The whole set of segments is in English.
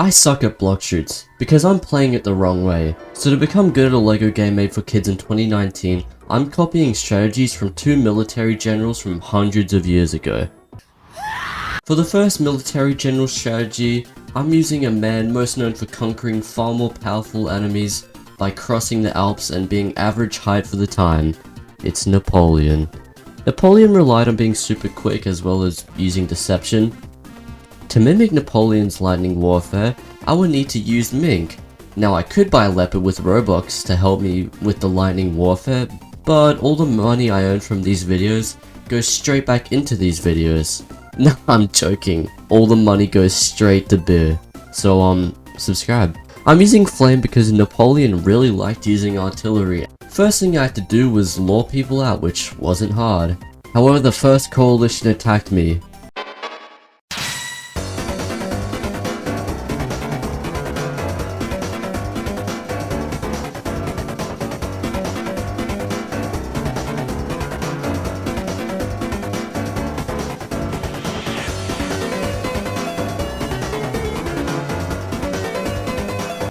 I suck at Blox Fruits because I'm playing it the wrong way. So to become good at a LEGO game made for kids in 2019, I'm copying strategies from two military generals from hundreds of years ago. For the first military general strategy, I'm using a man most known for conquering far more powerful enemies by crossing the Alps and being average height for the time. It's Napoleon. Napoleon relied on being super quick as well as using deception. To mimic Napoleon's lightning warfare, I would need to use Mink. Now I could buy a leopard with Roblox to help me with the lightning warfare, but all the money I earn from these videos goes straight back into these videos. No, I'm joking. All the money goes straight to beer. So subscribe. I'm using Flame because Napoleon really liked using artillery. First thing I had to do was lure people out, which wasn't hard. However, the first coalition attacked me.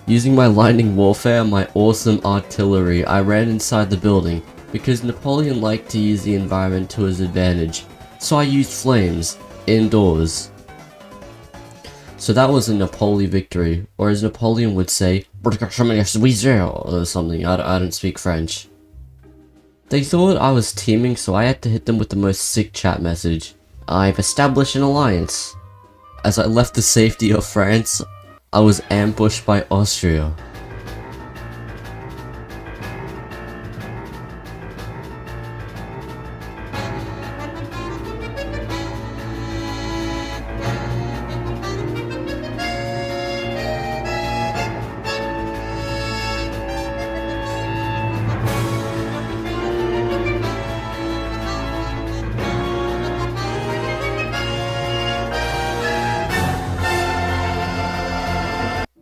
Using my lightning warfare and my awesome artillery, I ran inside the building, because Napoleon liked to use the environment to his advantage, so I used flames, indoors. So that was a Napoleon victory, or as Napoleon would say, or something, I don't speak French. They thought I was teaming, so I had to hit them with the most sick chat message. I've established an alliance. As I left the safety of France, I was ambushed by Austria.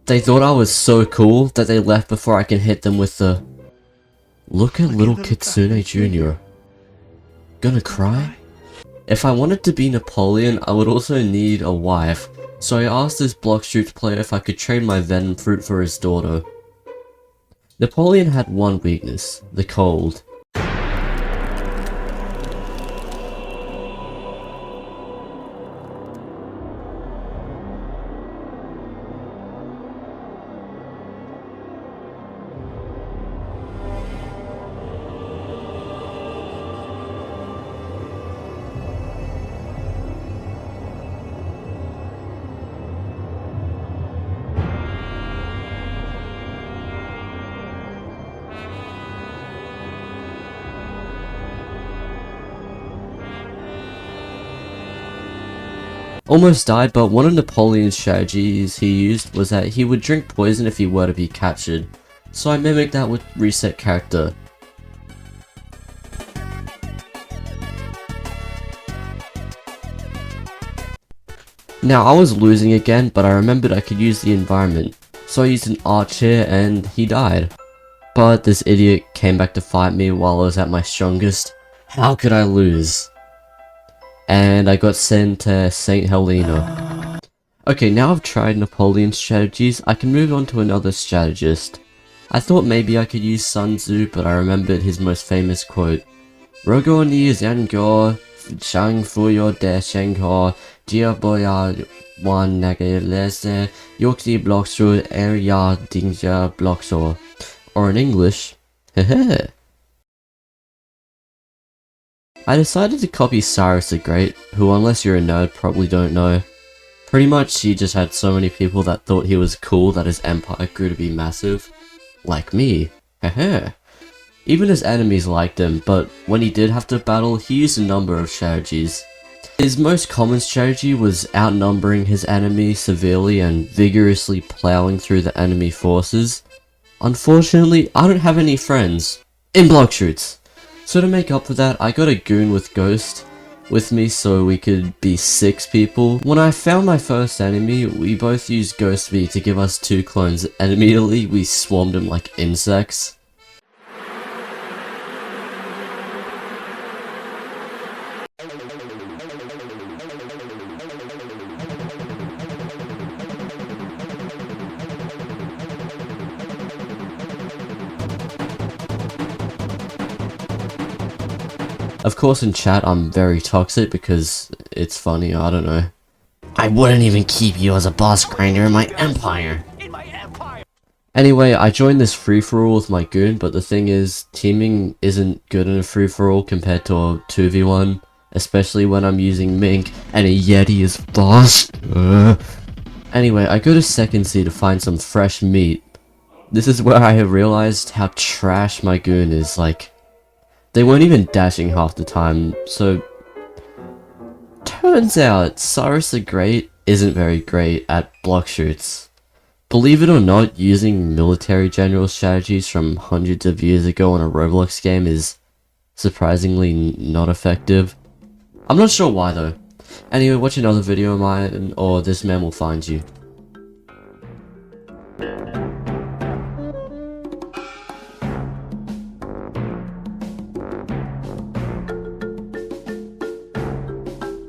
They thought I was so cool that they left before I can hit them with the "Look at little Kitsune Jr. Gonna cry?" If I wanted to be Napoleon, I would also need a wife, so I asked this Blox Fruits player if I could trade my venom fruit for his daughter. Napoleon had one weakness, the cold. Almost died, but one of Napoleon's strategies he used was that he would drink poison if he were to be captured. So I mimicked that with reset character. Now I was losing again, but I remembered I could use the environment. So I used an archer and he died. But this idiot came back to fight me while I was at my strongest. How could I lose? And I got sent to St. Helena. Okay, now I've tried Napoleon's strategies, I can move on to another strategist. I thought maybe I could use Sun Tzu, but I remembered his most famous quote. Rogo ni zangyo, shang fuyo de shengho, jia boya wan nagelese, yokti bloxru erya dingja bloxo. Or in English, hehe. I decided to copy Cyrus the Great, who unless you're a nerd probably don't know. Pretty much he just had so many people that thought he was cool that his empire grew to be massive. Like me. Heh. Even his enemies liked him, but when he did have to battle, he used a number of strategies. His most common strategy was outnumbering his enemy severely and vigorously plowing through the enemy forces. Unfortunately, I don't have any friends in Blox Fruits. So to make up for that, I got a goon with Ghost with me so we could be 6 people. When I found my first enemy, we both used Ghost V to give us 2 clones, and immediately we swarmed him like insects. Of course in chat I'm very toxic because it's funny, I don't know. I wouldn't even keep you as a boss grinder in my empire. Anyway, I joined this free-for-all with my goon, but the thing is, teaming isn't good in a free-for-all compared to a 2v1, especially when I'm using Mink, and a Yeti is fast. Anyway, I go to second C to find some fresh meat. This is where I have realized how trash my goon is, like, they weren't even dashing half the time, so... Turns out, Cyrus the Great isn't very great at Blox Fruits. Believe it or not, using military general strategies from hundreds of years ago in a Roblox game is surprisingly not effective. I'm not sure why though. Anyway, watch another video of mine or this man will find you.